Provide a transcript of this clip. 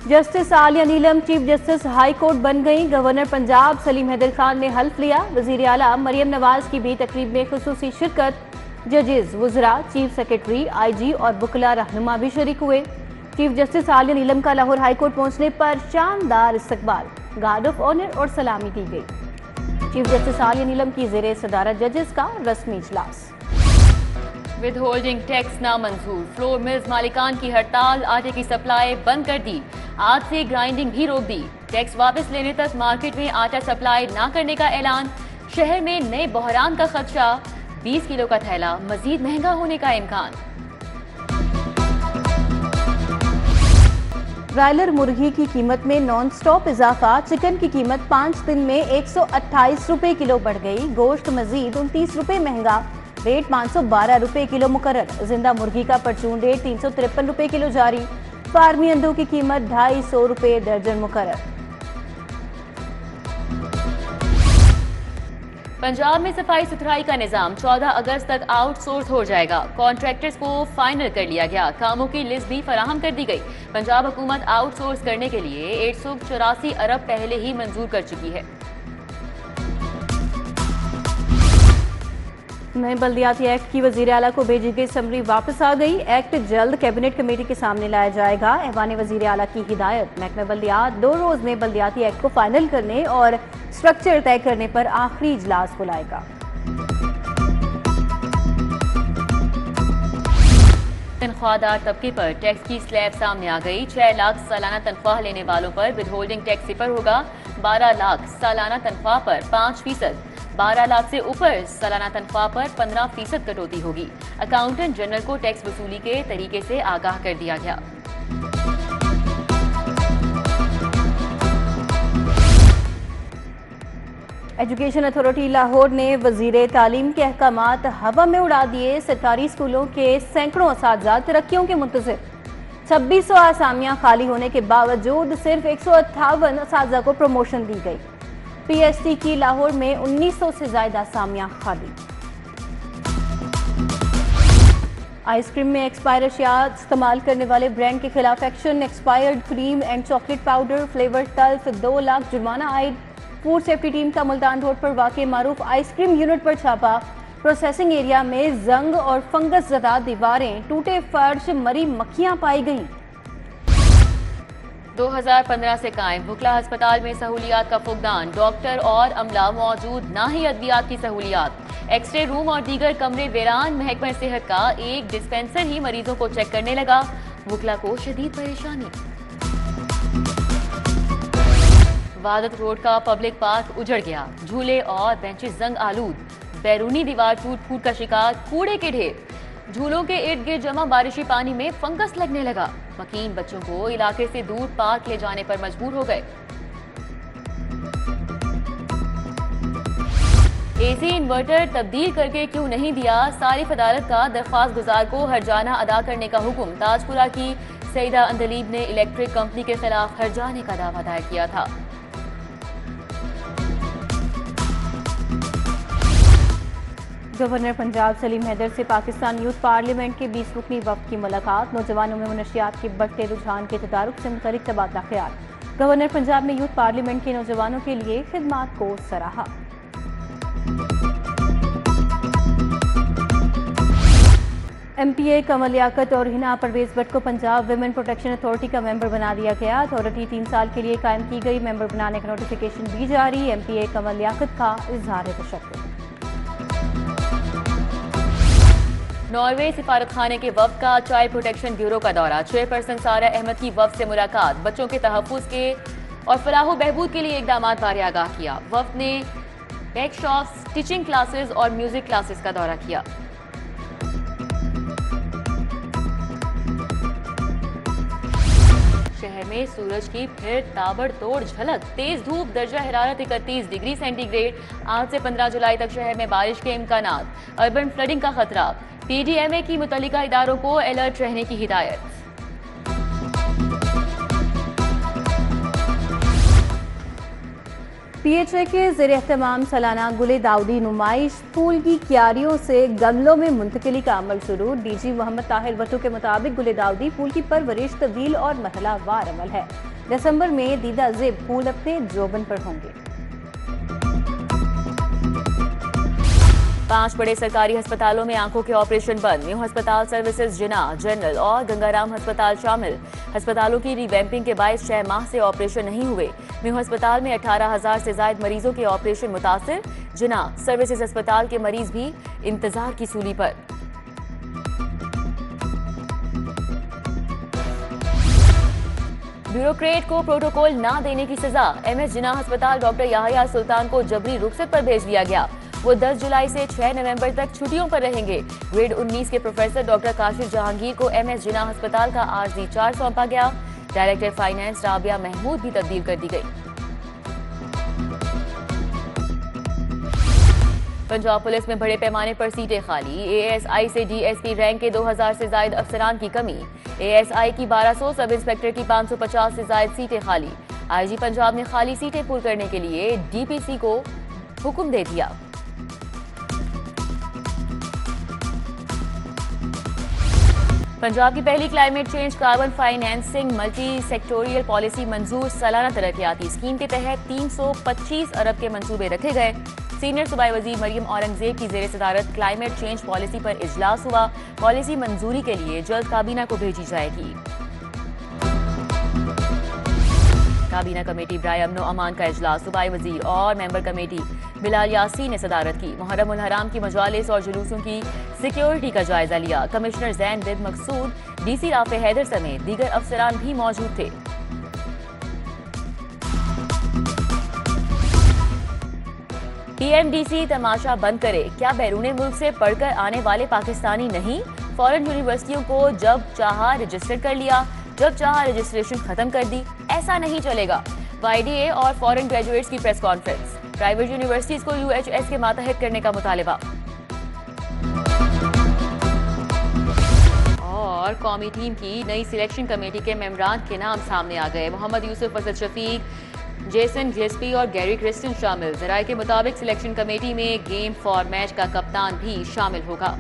Justice Alia नीलम chief justice high court बन गई। Governor Punjab Salim Haider Khan ने हल्फ लिया। वजीर आला मरियम नवाज की भी तकरीब में खुसूसी शिरकत। जजेस, वुजरा, चीफ सेक्रेटरी, IG और बुकला रहनुमा भी शरीक हुए। चीफ जस्टिस आलिया नीलम का लाहौर हाई कोर्ट पहुंचने पर शानदार इस्तकबाल, गार्ड ऑफ ऑनर और सलामी दी गई। चीफ जस्टिस आलिया नीलम की जेरे सदारत जजेस का रस्मी इजलास। विद होल्डिंग टैक्स नामंजूर, फ्लोर मिल्स मालिकान की हड़ताल, आटे की सप्लाई बंद कर दी। आज से ग्राइंडिंग भी रोक दी। टैक्स वापस लेने तक मार्केट में आटा सप्लाई ना करने का ऐलान। शहर में नए बहरान का खदशा, 20 किलो का थैला मजीद महंगा होने का इम्कान। ब्रायलर मुर्गी की कीमत में नॉन स्टॉप इजाफा। चिकन की कीमत 5 दिन में 128 रुपए किलो बढ़ गई। गोश्त मजीद 29 रुपए महंगा, रेट 512 रुपए किलो मुकर्रर। जिंदा मुर्गी का परचून रेट 353 रुपए किलो जारी। फार्मी अंडों की कीमत 250 रुपए दर्जन मुकर्रर। पंजाब में सफाई सुथराई का निजाम 14 अगस्त तक आउटसोर्स हो जाएगा। कॉन्ट्रैक्टर्स को फाइनल कर लिया गया। कामों की लिस्ट भी फराहम कर दी गई। पंजाब हुकूमत आउटसोर्स करने के लिए 184 अरब पहले ही मंजूर कर चुकी है। नए बल्दियाती एक्ट की वजीर आला को भेजी गई समरी वापस आ गई। एक्ट जल्द कैबिनेट कमेटी के सामने लाया जाएगा। ऐवान वजीर आला की हिदायत, महकमा बल्दियात 2 रोज में बल्दियाती एक्ट को फाइनल करने और स्ट्रक्चर तय करने पर आखिरी इजलास बुलाएगा। तनख्वाहदार तबके पर टैक्स की स्लैब सामने आ गई। 6 लाख सालाना तनख्वाह लेने वालों पर विद होल्डिंग टैक्स सिफर होगा। 12 लाख सालाना तनख्वाह पर 5%, 12 लाख से ऊपर सालाना तनख्वाह पर 15% कटौती होगी। अकाउंटेंट जनरल को टैक्स वसूली के तरीके से आगाह कर दिया गया। एजुकेशन अथॉरिटी लाहौर ने वजीर तालीम के अहकामात हवा में उड़ा दिए। सरकारी स्कूलों के सैकड़ों असातिज़ा तरक्कियों के मुंतज़िर। 2600 आसामियां खाली होने के बावजूद सिर्फ 158 असातिज़ा को प्रमोशन दी गई। PST की लाहौर में 1900 से ज्यादा आसामियां खाली। आइसक्रीम में एक्सपायर अशिया इस्तेमाल करने वाले ब्रांड के खिलाफ action. Expired cream and chocolate powder flavour तल्फ 2 लाख जुर्माना आयद। फूड सेफ्टी टीम का मुल्तान रोड पर वाक़े मारूफ आइसक्रीम यूनिट पर छापा। प्रोसेसिंग एरिया में जंग और फंगस ज़दा दीवारें, टूटे फर्श, मरी मक्खियां पाई गईं। 2015 से कायम बुकला अस्पताल में सहूलियात का फुकदान। डॉक्टर और अमला मौजूद, ना ही अद्वियात की सहूलियात। एक्सरे रूम और दीगर कमरे वीरान। महकमा सेहत का एक डिस्पेंसर ही मरीजों को चेक करने लगा। बुकला को शदीद परेशानी। वादत रोड का पब्लिक पार्क उजड़ गया। झूले और बेंचेस जंग आलूद। बैरूनी दीवार टूट फूट का शिकार। कूड़े के ढेर। झूलों के इर्द गिर्द जमा बारिशी पानी में फंगस लगने लगा। मकीन बच्चों को इलाके से दूर पार्क ले जाने पर मजबूर हो गए। AC इन्वर्टर तब्दील करके क्यों नहीं दिया? सारिफ अदालत का दरख्वास्त गुजार को हर्जाना अदा करने का हुक्म। ताजपुरा की सईदा अंदलीब ने इलेक्ट्रिक कंपनी के खिलाफ हर्जाने का दावा दायर किया था। गवर्नर पंजाब सलीम हैदर से पाकिस्तान यूथ पार्लियामेंट के 20 रुकनी वफ्द की मुलाकात। नौजवानों में मनशियात के बढ़ते रुझान के तदारुक से मुतल्लिक तबादला ख्याल। गवर्नर पंजाब ने यूथ पार्लियामेंट के नौजवानों के लिए खिदमात को सराहा। MPA कमल लियाकत और हिना परवेज भट्ट को पंजाब विमेन प्रोटेक्शन अथॉरिटी का मेंबर बना दिया गया। अथॉरिटी 3 साल के लिए कायम की गई। मेंबर बनाने का नोटिफिकेशन भी जारी। MPA कमल लियाकत का इजहार तशक्कुर। नॉर्वे सिफारत खाने के वफ्द का चाइल्ड प्रोटेक्शन ब्यूरो का दौरा। चेयरपर्सन सारा अहमद की वफ्द से मुलाकात। बच्चों के तहफ़्फ़ुज़ के और फलाह बहबूद के लिए इक़दामात बारे आगाह किया। वफ्द ने बेक शॉप्स, टीचिंग क्लासेस और म्यूजिक क्लासेस का दौरा किया। शहर में सूरज की फिर ताबड़तोड़ झलक। तेज धूप, दर्जा हरारत 31 डिग्री सेंटीग्रेड। आज से 15 जुलाई तक शहर में बारिश के इम्कानात। अर्बन फ्लडिंग का खतरा। PDMA की मुतल्लिका इदारों को अलर्ट रहने की हिदायत। PHA के ज़ेर एहतमाम सालाना गुले दाऊदी नुमाइश। फूल की क्यारियों से गमलों में मुंतकिली का अमल शुरू। DG मोहम्मद ताहिर वट्टू के मुताबिक गुले दाऊदी फूल की परवरिश तवील और मरहलावार अमल है। दिसंबर में दीदा जिब फूल अपने जोबन पर होंगे। 5 बड़े सरकारी अस्पतालों में आंखों के ऑपरेशन बंद। न्यू अस्पताल सर्विसेज जिना, जनरल और गंगाराम अस्पताल शामिल। अस्पतालों की रिवैम्पिंग के बायस 6 माह से ऑपरेशन नहीं हुए। न्यू अस्पताल में 18,000 से ज्यादा मरीजों के ऑपरेशन मुतासिर। जिना सर्विसेज अस्पताल के मरीज भी इंतजार की सूली पर। ब्यूरोक्रेट को प्रोटोकॉल ना देने की सजा। एमएस जिना अस्पताल डॉक्टर याहया सुल्तान को जबरी रुखसत पर भेज दिया गया। वो 10 जुलाई से 6 नवंबर तक छुट्टियों पर रहेंगे। ग्रेड 19 के प्रोफेसर डॉक्टर काशिफ जहांगीर को एमएस जिना अस्पताल का आरजी चार्ज सौंपा गया। डायरेक्टर फाइनेंस राबिया महमूद भी तब्दील कर दी गई। पंजाब पुलिस में बड़े पैमाने पर सीटें खाली। एएसआई से डीएसपी रैंक के 2000 से ज्यादा अफसरान की कमी। एएसआई की 1200, सब इंस्पेक्टर की 550 से ज्यादा सीटें खाली। आईजी पंजाब ने खाली सीटें पूरी करने के लिए डीपीसी को हुक्म दे दिया। पंजाब की पहली climate change carbon financing multi sectoral policy मंजूर। सालाना तरक्याती स्कीम के तहत 325 अरब के मंसूबे रखे गए। सीनियर सूबाई वजीर मरियम औरंगजेब की जेर सदारत क्लाइमेट चेंज पॉलिसी पर इजलास हुआ। पॉलिसी मंजूरी के लिए जल्द काबीना को भेजी जाएगी। काबीना कमेटी बराए अमनो अमान का इजलास सूबाई वजीर और मेंबर कमेटी बिलाल यासीन ने सदारत की। मुहर्रम उल हराम की मजालिस और जुलूसों की सिक्योरिटी का जायजा लिया। कमिश्नर जैन बिन मकसूद, डीसी राफे हैदर समेत दीगर अफसरान भी मौजूद थे। पीएमडीसी तमाशा बंद करे। क्या बैरूने मुल्क से पढ़कर आने वाले पाकिस्तानी नहीं? फॉरेन यूनिवर्सिटियों को जब चाहा रजिस्टर कर लिया, जब चाहा रजिस्ट्रेशन खत्म कर दी। ऐसा नहीं चलेगा। वाईडीए और फॉरेन ग्रेजुएट्स की प्रेस कॉन्फ्रेंस। प्राइवेट यूनिवर्सिटीज को यूएचएस के मातहत करने का मुतालिबा। और कौमी टीम की नई सिलेक्शन कमेटी के मेंबरान के नाम सामने आ गए। मोहम्मद यूसुफ, असद शफीक, जेसन गिलेस्पी और गैरी क्रिस्टन शामिल। जराये के मुताबिक सिलेक्शन कमेटी में गेम फॉर मैच का कप्तान भी शामिल होगा।